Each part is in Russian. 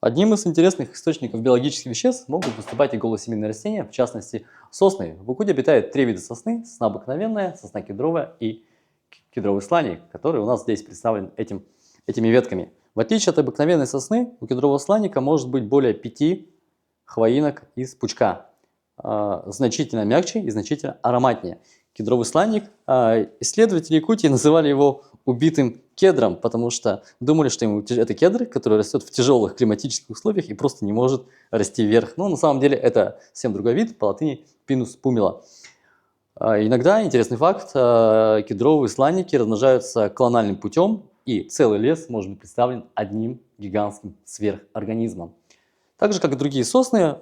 Одним из интересных источников биологических веществ могут выступать и голосемейные растения, в частности сосны. В Якутии обитают три вида сосны: сосна обыкновенная, сосна кедровая и кедровый сланик, который у нас здесь представлен этими ветками. В отличие от обыкновенной сосны, у кедрового сланика может быть более 5 хвоинок из пучка. Значительно мягче и значительно ароматнее. Кедровый сланик, исследователи Якутии называли его убитым кедром, потому что думали, что это кедр, который растет в тяжелых климатических условиях и просто не может расти вверх. Но на самом деле это совсем другой вид, по латыни Pinus pumila. Иногда, интересный факт, кедровые сланники размножаются клональным путем, и целый лес может быть представлен одним гигантским сверхорганизмом. Так же, как и другие сосны,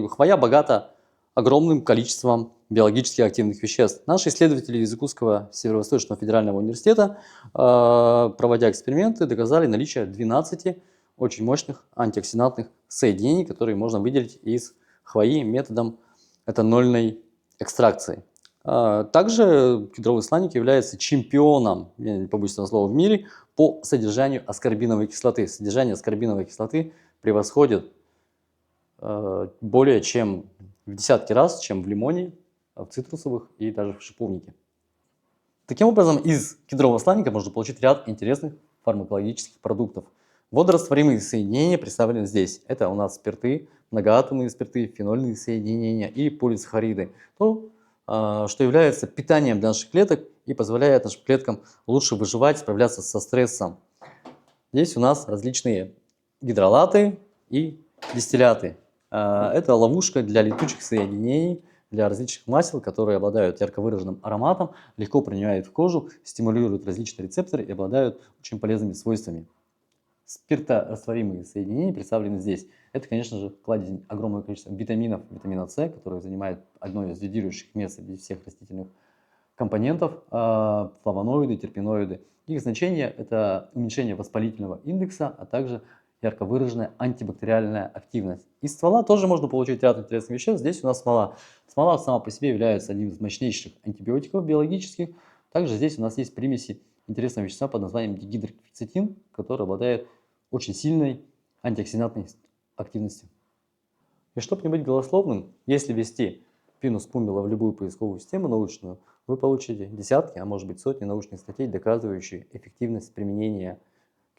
хвоя богата огромным количеством биологически активных веществ. Наши исследователи из Якутского Северо-Восточного федерального университета, проводя эксперименты, доказали наличие 12 очень мощных антиоксидантных соединений, которые можно выделить из хвои методом этанольной экстракции. Также кедровый сланик является чемпионом, я не побоюсь этого слова, в мире по содержанию аскорбиновой кислоты. Содержание аскорбиновой кислоты превосходит более чем в десятки раз, чем в лимоне, в цитрусовых и даже в шиповнике. Таким образом, из кедрового сланика можно получить ряд интересных фармакологических продуктов. Водорастворимые соединения представлены здесь. Это у нас спирты, многоатомные спирты, фенольные соединения и полисахариды. То, что является питанием для наших клеток и позволяет нашим клеткам лучше выживать, справляться со стрессом. Здесь у нас различные гидролаты и дистилляты. Это ловушка для летучих соединений, для различных масел, которые обладают ярко выраженным ароматом, легко проникают в кожу, стимулируют различные рецепторы и обладают очень полезными свойствами. Спирторастворимые соединения представлены здесь. Это, конечно же, кладезь огромного количества витаминов, витамина С, который занимает одно из лидирующих мест среди всех растительных компонентов, флавоноиды, терпеноиды. Их значение – это уменьшение воспалительного индекса, а также ярко выраженная антибактериальная активность. Из ствола тоже можно получить ряд интересных веществ. Здесь у нас смола. Смола сама по себе является одним из мощнейших антибиотиков биологических. Также здесь у нас есть примеси интересного вещества под названием дигидрокверцетин, который обладает очень сильной антиоксидантной активностью. И чтобы не быть голословным, если ввести Pinus pumila в любую поисковую систему научную, вы получите десятки, а может быть сотни научных статей, доказывающие эффективность применения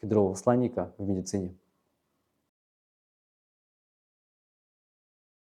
кедрового сланника в медицине.